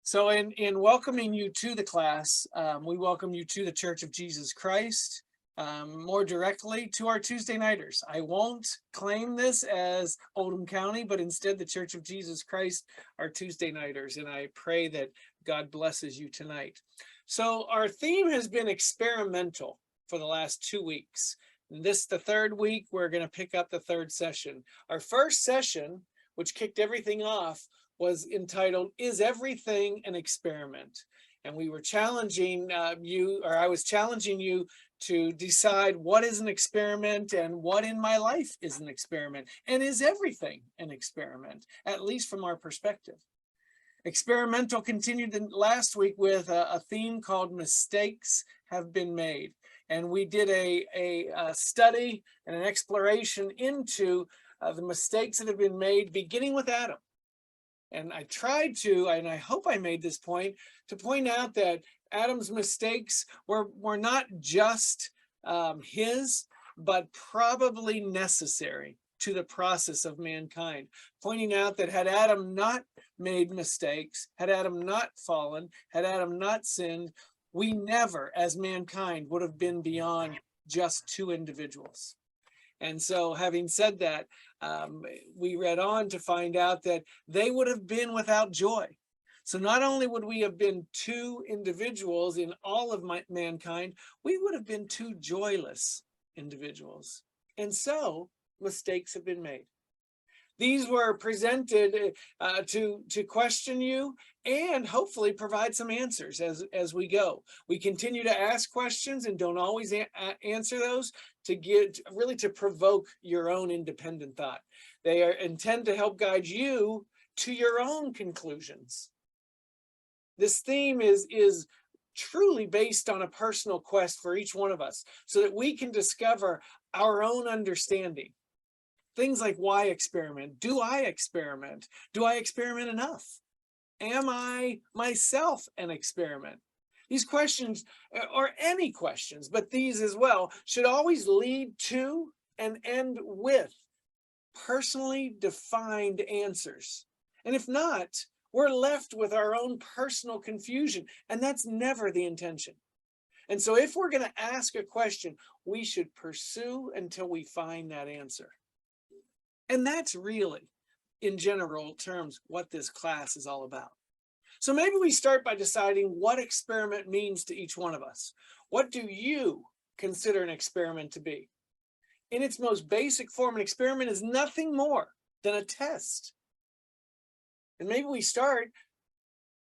So in welcoming you to the class, we welcome you to the Church of Jesus Christ, more directly to our Tuesday nighters. I won't claim this as Oldham County, but instead the Church of Jesus Christ, our Tuesday nighters. And I pray that God blesses you tonight. So our theme has been experimental for the last 2 weeks. And this, the third week, we're going to pick up the third session. Our first session, which kicked everything off, was entitled, Is Everything an Experiment? And we were challenging I was challenging you to decide what is an experiment and what in my life is an experiment. And is everything an experiment, at least from our perspective? Experimental continued last week with a theme called Mistakes Have Been Made. And we did a study and an exploration into the mistakes that have been made, beginning with Adam. And I tried to, and I hope I made this point, to point out that Adam's mistakes were not just his, but probably necessary to the process of mankind. Pointing out that had Adam not made mistakes, had Adam not fallen, had Adam not sinned, we never, as mankind, would have been beyond just two individuals. And so having said that, we read on to find out that they would have been without joy. So not only would we have been two individuals in all of mankind, we would have been two joyless individuals. And so mistakes have been made. These were presented to question you and hopefully provide some answers as we go. We continue to ask questions and don't always answer those to provoke your own independent thought. They intend to help guide you to your own conclusions. This theme is truly based on a personal quest for each one of us so that we can discover our own understanding. Things like, why experiment? Do I experiment? Do I experiment enough? Am I myself an experiment? These questions, or any questions, but these as well, should always lead to and end with personally defined answers. And if not, we're left with our own personal confusion, and that's never the intention. And so if we're going to ask a question, we should pursue until we find that answer. And that's really, in general terms, what this class is all about. So maybe we start by deciding what experiment means to each one of us. What do you consider an experiment to be? In its most basic form, an experiment is nothing more than a test. And maybe we start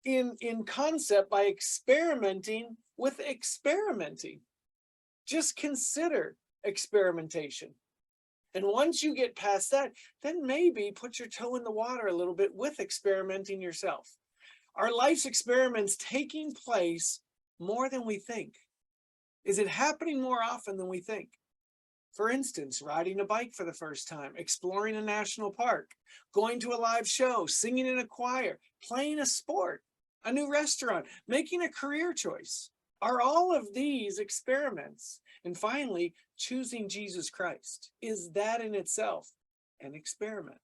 in concept by experimenting with experimenting. Just consider experimentation. And once you get past that, then maybe put your toe in the water a little bit with experimenting yourself. Are life's experiments taking place more than we think? Is it happening more often than we think? For instance, riding a bike for the first time, exploring a national park, going to a live show, singing in a choir, playing a sport, a new restaurant, making a career choice. Are all of these experiments? And finally, choosing Jesus Christ. Is that in itself an experiment?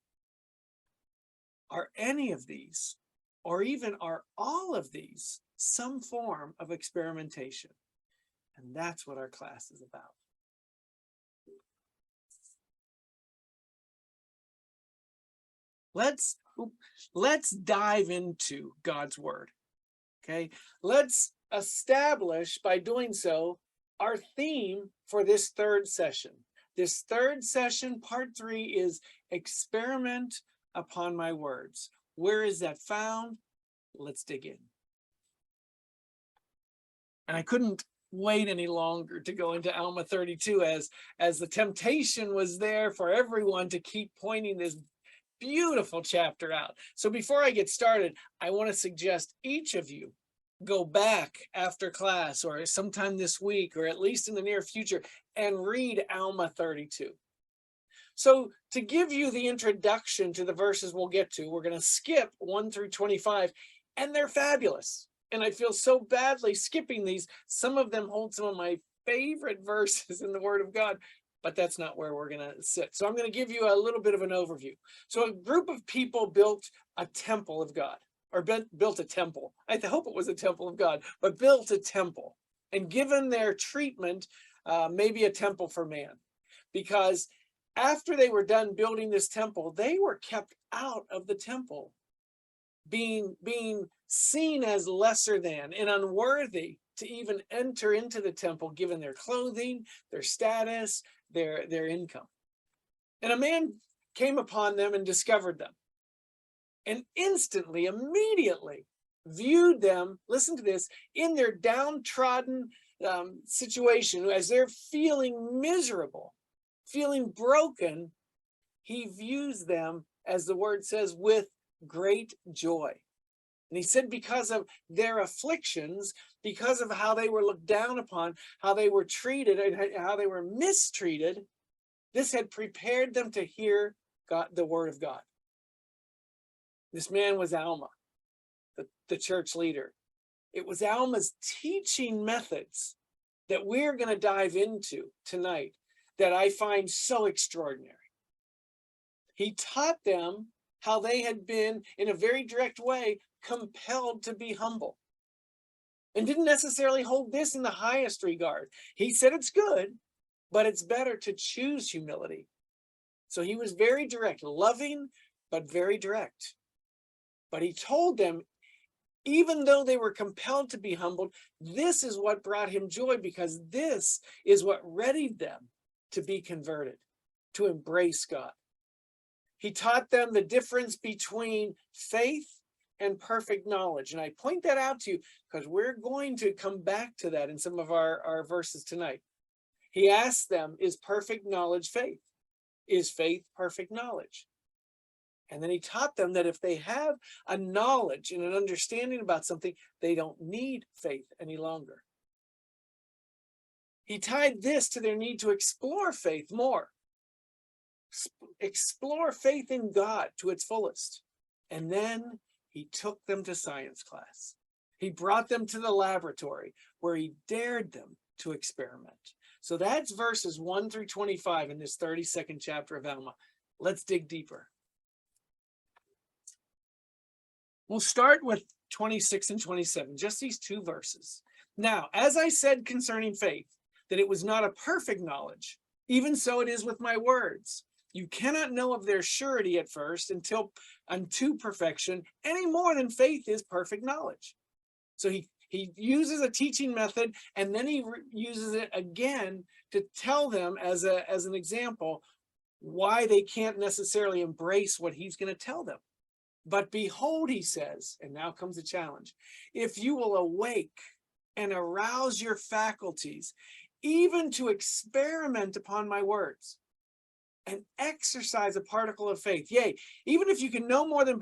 Are any of these, or even are all of these, some form of experimentation? And that's what our class is about. Let's dive into God's word. Okay, let's establish by doing so our theme for this third session. This third session, part 3, is experiment upon my words. Where is that found? Let's dig in. And I couldn't wait any longer to go into Alma 32 as the temptation was there for everyone to keep pointing this beautiful chapter out. So before I get started, I want to suggest each of you go back after class or sometime this week, or at least in the near future, and read Alma 32. So to give you the introduction to the verses we'll get to, we're going to skip 1 through 25, and they're fabulous. And I feel so badly skipping these. Some of them hold some of my favorite verses in the Word of God, but that's not where we're going to sit. So I'm going to give you a little bit of an overview. So a group of people built a temple of God. or built a temple. I hope it was a temple of God, but built a temple and given their treatment, maybe a temple for man. Because after they were done building this temple, they were kept out of the temple, being seen as lesser than and unworthy to even enter into the temple, given their clothing, their status, their income. And a man came upon them and discovered them, and instantly, immediately viewed them, listen to this, in their downtrodden situation, as they're feeling miserable, feeling broken. He views them, as the word says, with great joy. And he said, because of their afflictions, because of how they were looked down upon, how they were treated, and how they were mistreated, this had prepared them to hear God, the word of God. This man was Alma, the church leader. It was Alma's teaching methods that we're going to dive into tonight that I find so extraordinary. He taught them how they had been, in a very direct way, compelled to be humble, and didn't necessarily hold this in the highest regard. He said it's good, but it's better to choose humility. So he was very direct, loving, but very direct. But he told them, even though they were compelled to be humbled, this is what brought him joy, because this is what readied them to be converted, to embrace God. He taught them the difference between faith and perfect knowledge. And I point that out to you because we're going to come back to that in some of our verses tonight. He asked them, is perfect knowledge faith? Is faith perfect knowledge? And then he taught them that if they have a knowledge and an understanding about something, they don't need faith any longer. He tied this to their need to explore faith more. Explore faith in God to its fullest. And then he took them to science class. He brought them to the laboratory where he dared them to experiment. So that's verses 1 through 25 in this 32nd chapter of Alma. Let's dig deeper. We'll start with 26 and 27, just these two verses. Now, as I said concerning faith, that it was not a perfect knowledge, even so it is with my words. You cannot know of their surety at first until unto perfection, any more than faith is perfect knowledge. So he uses a teaching method, and then he uses it again to tell them as an example why they can't necessarily embrace what he's going to tell them. But behold, he says, and now comes the challenge, if you will awake and arouse your faculties, even to experiment upon my words, and exercise a particle of faith, yea, even if you can no more than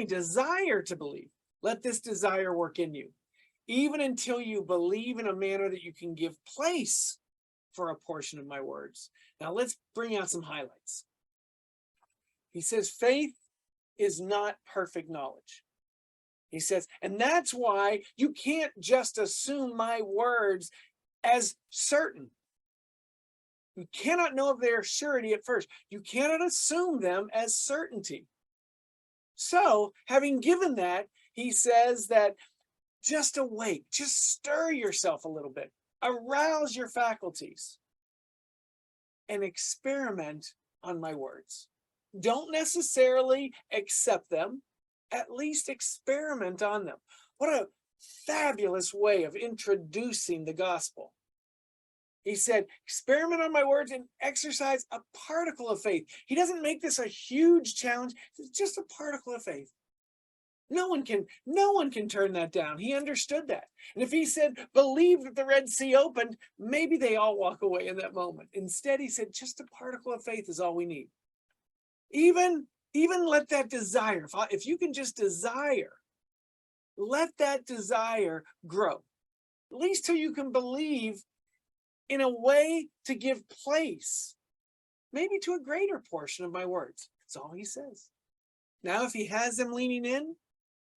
desire to believe, let this desire work in you, even until you believe in a manner that you can give place for a portion of my words. Now let's bring out some highlights. He says, faith is not perfect knowledge. He says, and that's why you can't just assume my words as certain. You cannot know of their surety at first. You cannot assume them as certainty. So, having given that, he says that just awake, just stir yourself a little bit, arouse your faculties, and experiment on my words. Don't necessarily accept them, at least experiment on them. What a fabulous way of introducing the gospel. He said, experiment on my words and exercise a particle of faith. He doesn't make this a huge challenge. It's just a particle of faith. No one can turn that down. He understood that. And if he said, believe that the Red Sea opened, maybe they all walk away in that moment. Instead, he said, just a particle of faith is all we need. Even let that desire, if you can just desire, let that desire grow, at least till you can believe in a way to give place, maybe to a greater portion of my words. That's all he says. Now, if he has them leaning in,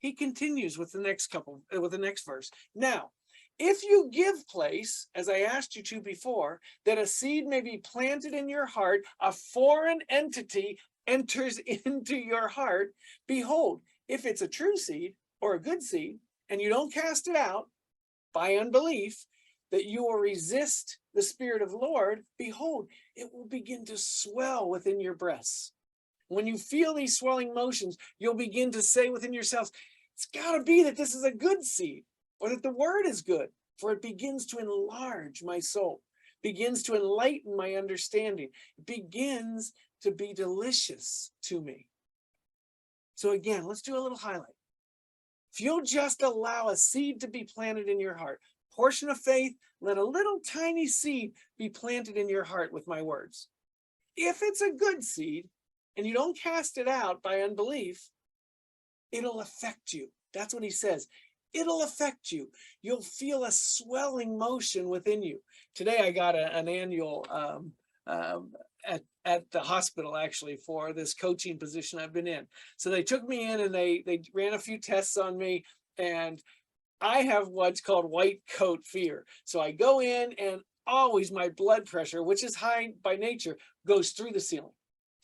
he continues with the next verse. Now, if you give place, as I asked you to before, that a seed may be planted in your heart, a foreign entity enters into your heart, behold, If it's a true seed or a good seed, and you don't cast it out by unbelief, that you will resist the Spirit of the Lord, behold, it will begin to swell within your breasts. When you feel these swelling motions, you'll begin to say within yourselves, it's got to be that this is a good seed, or that the word is good, for it begins to enlarge my soul, begins to enlighten my understanding, it begins to be delicious to me. So again, let's do a little highlight. If you'll just allow a seed to be planted in your heart, portion of faith, let a little tiny seed be planted in your heart with my words. If it's a good seed and you don't cast it out by unbelief, it'll affect you. That's what he says. It'll affect you. You'll feel a swelling motion within you. Today I got an annual at the hospital, actually, for this coaching position I've been in. So they took me in and they ran a few tests on me, and I have what's called white coat fear. So I go in and always my blood pressure, which is high by nature, goes through the ceiling.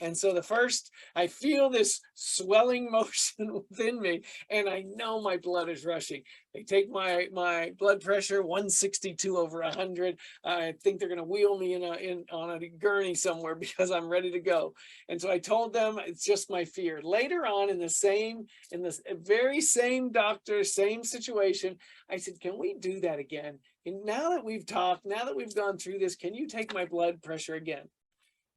And so the first, I feel this swelling motion within me, and I know my blood is rushing. They take my blood pressure, 162 over 100. I think they're going to wheel me on a gurney somewhere because I'm ready to go. And so I told them it's just my fear. Later on in this very same doctor, same situation, I said, can we do that again? And now that we've talked, now that we've gone through this, can you take my blood pressure again?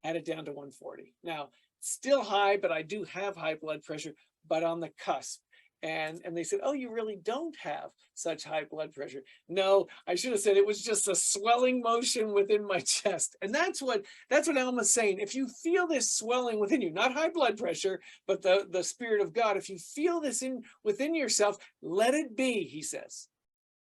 Had it down to 140. Now, still high, but I do have high blood pressure, but on the cusp. And they said, oh, you really don't have such high blood pressure. No, I should have said it was just a swelling motion within my chest. And that's what Alma's saying. If you feel this swelling within you, not high blood pressure, but the Spirit of God, if you feel this within yourself, let it be, he says.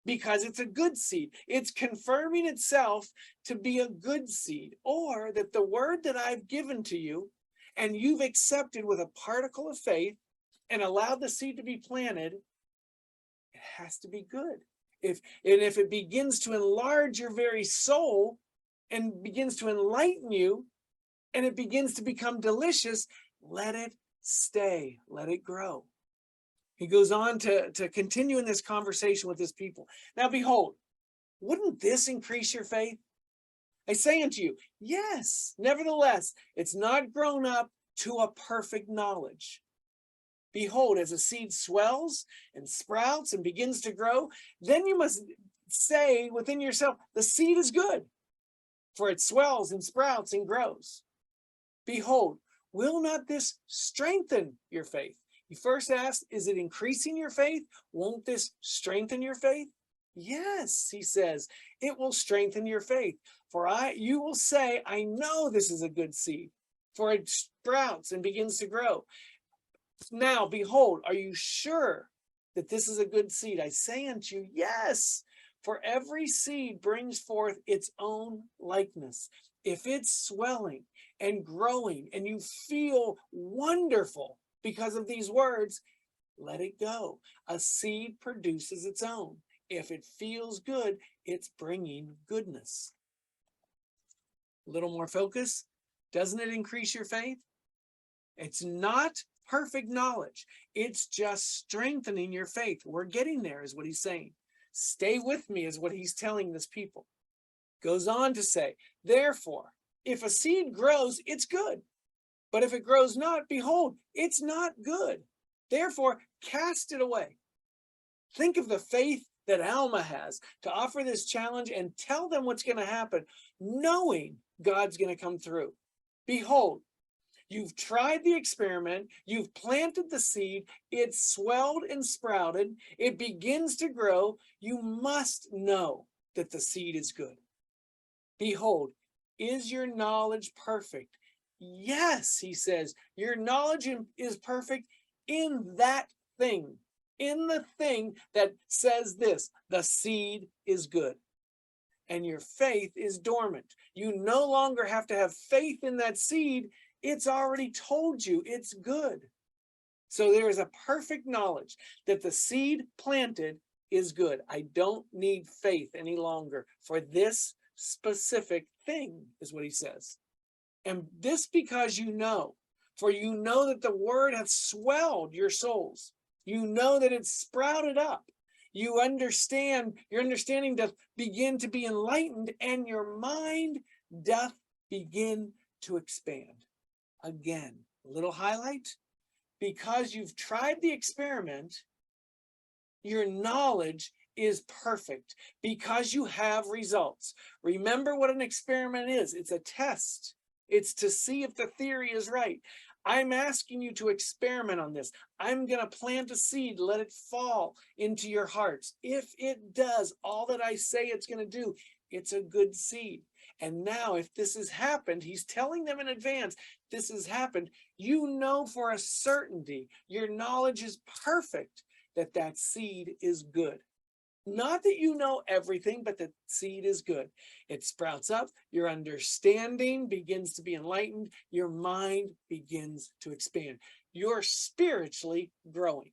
Because it's a good seed. It's confirming itself to be a good seed, or that the word that I've given to you and you've accepted with a particle of faith and allowed the seed to be planted, it has to be good. If it begins to enlarge your very soul and begins to enlighten you and it begins to become delicious, let it stay, let it grow. He goes on to continue in this conversation with his people. Now, behold, wouldn't this increase your faith? I say unto you, yes, nevertheless, it's not grown up to a perfect knowledge. Behold, as a seed swells and sprouts and begins to grow, then you must say within yourself, the seed is good, for it swells and sprouts and grows. Behold, will not this strengthen your faith? He first asked, is it increasing your faith? Won't this strengthen your faith? Yes, he says, it will strengthen your faith. For you will say, I know this is a good seed, for it sprouts and begins to grow. Now, behold, are you sure that this is a good seed? I say unto you, yes, for every seed brings forth its own likeness. If it's swelling and growing and you feel wonderful because of these words, let it go. A seed produces its own. If it feels good, it's bringing goodness. A little more focus. Doesn't it increase your faith? It's not perfect knowledge. It's just strengthening your faith. We're getting there, is what he's saying. Stay with me, is what he's telling this people. Goes on to say, therefore, if a seed grows, it's good. But if it grows not, behold, it's not good. Therefore, cast it away. Think of the faith that Alma has to offer this challenge and tell them what's going to happen, knowing God's going to come through. Behold, you've tried the experiment, you've planted the seed, it swelled and sprouted, it begins to grow. You must know that the seed is good. Behold, is your knowledge perfect? Yes, he says, your knowledge is perfect in that thing, in the thing that says this, the seed is good. And your faith is dormant. You no longer have to have faith in that seed. It's already told you it's good. So there is a perfect knowledge that the seed planted is good. I don't need faith any longer for this specific thing, is what he says. And this because you know, for you know that the word hath swelled your souls. You know that it's sprouted up. You understand, your understanding doth begin to be enlightened, and your mind doth begin to expand. Again, a little highlight. Because you've tried the experiment, your knowledge is perfect because you have results. Remember what an experiment is. It's a test. It's to see if the theory is right. I'm asking you to experiment on this. I'm going to plant a seed, let it fall into your hearts. If it does all that I say it's going to do, it's a good seed. And now if this has happened, he's telling them in advance, this has happened, you know for a certainty, your knowledge is perfect, that that seed is good. Not that you know everything, but the seed is good. It sprouts up, your understanding begins to be enlightened, your mind begins to expand. You're spiritually growing.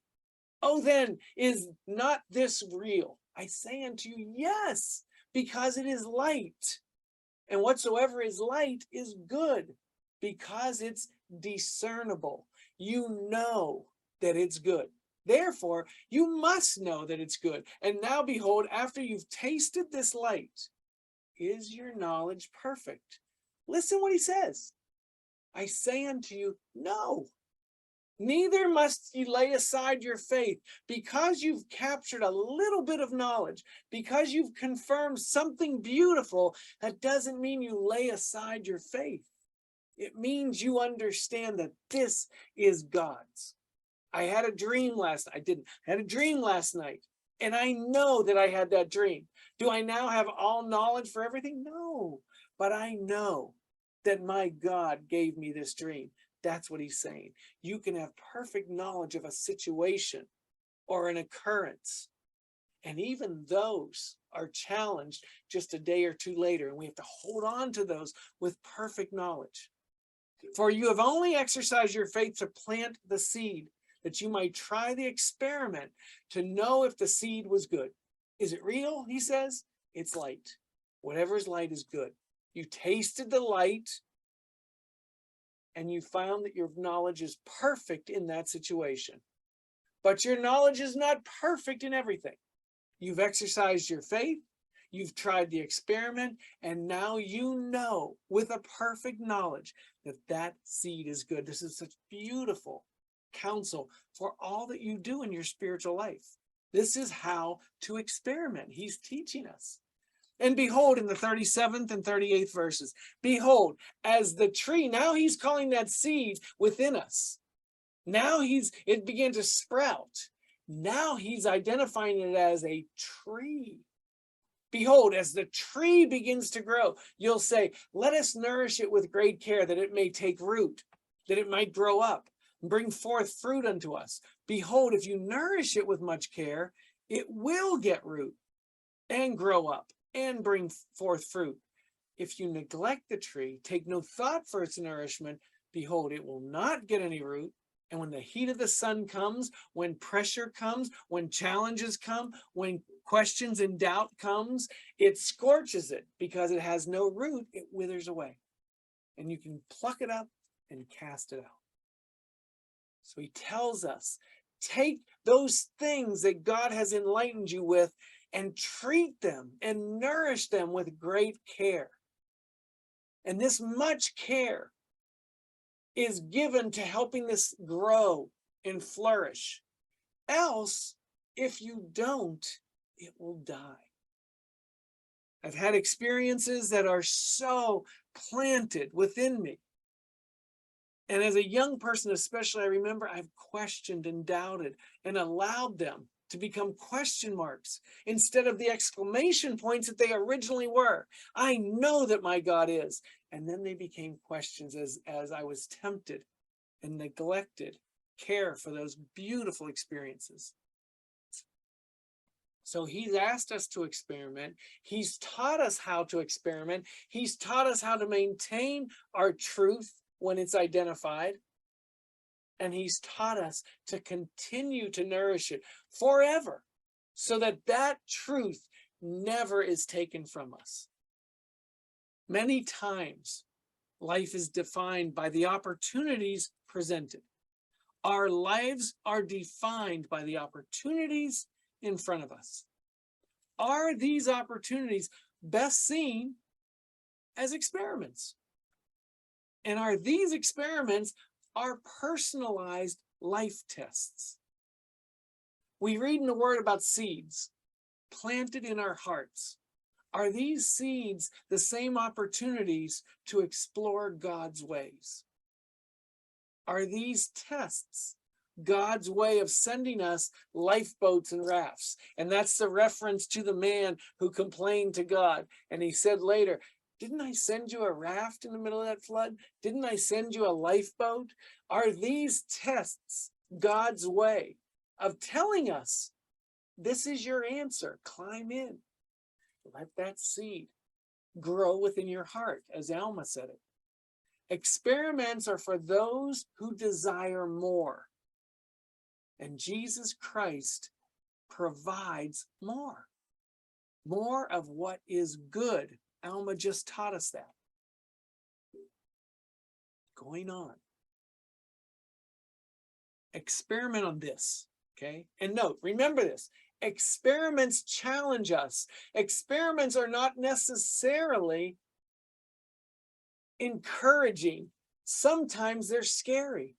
Oh, then is not this real? I say unto you, yes, because it is light. And whatsoever is light is good, because it's discernible. You know that it's good. Therefore, you must know that it's good. And now behold, after you've tasted this light, is your knowledge perfect? Listen what he says. I say unto you, no. Neither must you lay aside your faith. Because you've captured a little bit of knowledge, because you've confirmed something beautiful, that doesn't mean you lay aside your faith. It means you understand that this is God's. I had a dream last night. I had a dream last night, and I know that I had that dream. Do I now have all knowledge for everything? No, but I know that my God gave me this dream. That's what he's saying. You can have perfect knowledge of a situation or an occurrence, and even those are challenged just a day or two later, and we have to hold on to those with perfect knowledge. For you have only exercised your faith to plant the seed, that you might try the experiment to know if the seed was good. Is it real? He says, it's light. Whatever is light is good. You tasted the light, and you found that your knowledge is perfect in that situation. But your knowledge is not perfect in everything. You've exercised your faith, you've tried the experiment, and now you know with a perfect knowledge that that seed is good. This is such beautiful counsel for all that you do in your spiritual life. This is how to experiment. He's teaching us. And behold, in the 37th and 38th verses, behold, as the tree, now he's calling that seed within us. Now it began to sprout. Now he's identifying it as a tree. Behold, as the tree begins to grow, you'll say, let us nourish it with great care, that it may take root, that it might grow up and bring forth fruit unto us. Behold, if you nourish it with much care, it will get root and grow up and bring forth fruit. If you neglect the tree, take no thought for its nourishment, behold, it will not get any root. And when the heat of the sun comes, when pressure comes, when challenges come, when questions and doubt comes, it scorches it because it has no root, it withers away. And you can pluck it up and cast it out. So he tells us, take those things that God has enlightened you with and treat them and nourish them with great care. And this much care is given to helping this grow and flourish. Else, if you don't, it will die. I've had experiences that are so planted within me. And as a young person, especially, I remember I've questioned and doubted and allowed them to become question marks instead of the exclamation points that they originally were. I know that my God is. And then they became questions as I was tempted and neglected care for those beautiful experiences. So he's asked us to experiment. He's taught us how to experiment. He's taught us how to maintain our truth when it's identified. And he's taught us to continue to nourish it forever so that that truth never is taken from us. Many times, life is defined by the opportunities presented. Our lives are defined by the opportunities in front of us. Are these opportunities best seen as experiments? And are these experiments our personalized life tests? We read in the Word about seeds planted in our hearts. Are these seeds the same opportunities to explore God's ways? Are these tests God's way of sending us lifeboats and rafts? And that's the reference to the man who complained to God. And he said later, didn't I send you a raft in the middle of that flood? Didn't I send you a lifeboat? Are these tests God's way of telling us, this is your answer, climb in. Let that seed grow within your heart, as Alma said it. Experiments are for those who desire more. And Jesus Christ provides more. More of what is good. Alma just taught us that. Going on. Experiment on this, okay? And note, remember this. Experiments challenge us. Experiments are not necessarily encouraging. Sometimes they're scary.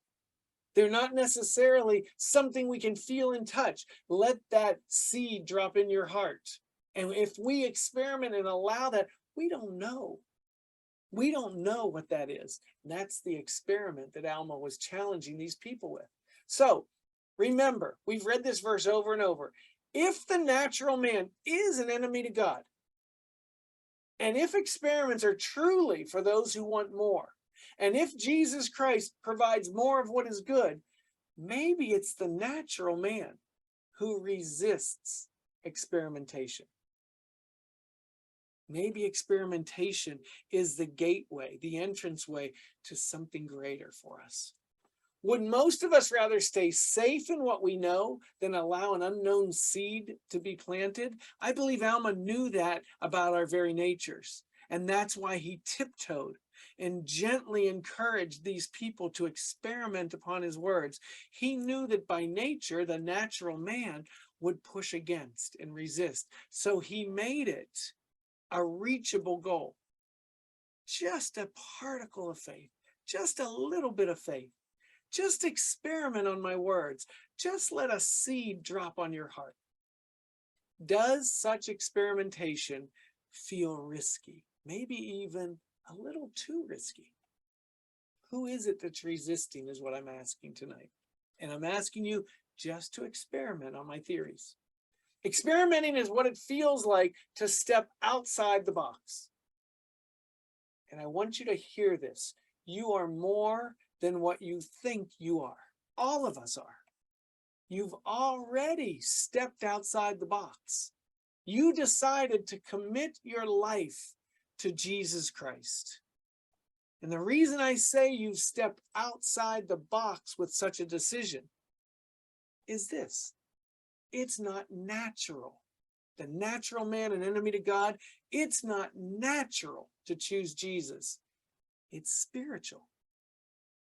They're not necessarily something we can feel and touch. Let that seed drop in your heart. And if we experiment and allow that, we don't know. We don't know what that is. And that's the experiment that Alma was challenging these people with. So remember, we've read this verse over and over. If the natural man is an enemy to God, and if experiments are truly for those who want more, and if Jesus Christ provides more of what is good, maybe it's the natural man who resists experimentation. Maybe experimentation is the gateway, the entranceway to something greater for us. Would most of us rather stay safe in what we know than allow an unknown seed to be planted? I believe Alma knew that about our very natures. And that's why he tiptoed and gently encouraged these people to experiment upon his words. He knew that by nature, the natural man would push against and resist. So he made it a reachable goal. Just a particle of faith, just a little bit of faith. Just experiment on my words. Just let a seed drop on your heart. Does such experimentation feel risky? Maybe even a little too risky? Who is it that's resisting is what I'm asking tonight. And I'm asking you just to experiment on my theories. Experimenting is what it feels like to step outside the box. And I want you to hear this. You are more than what you think you are. All of us are. You've already stepped outside the box. You decided to commit your life to Jesus Christ. And the reason I say you've stepped outside the box with such a decision is this. It's not natural. The natural man, an enemy to God, it's not natural to choose Jesus. It's spiritual.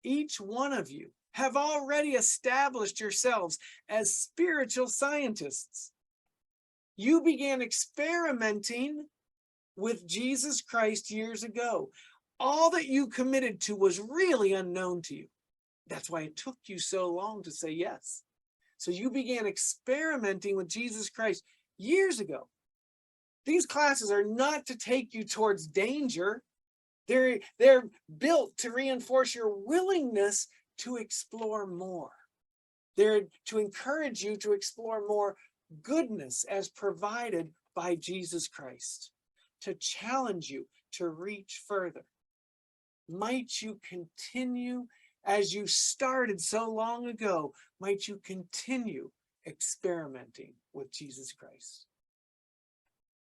Each one of you have already established yourselves as spiritual scientists. You began experimenting with Jesus Christ years ago. All that you committed to was really unknown to you. That's why it took you so long to say yes. So you began experimenting with Jesus Christ years ago. These classes are not to take you towards danger. They're built to reinforce your willingness to explore more. They're to encourage you to explore more goodness as provided by Jesus Christ, to challenge you to reach further. Might you continue as you started so long ago, might you continue experimenting with Jesus Christ.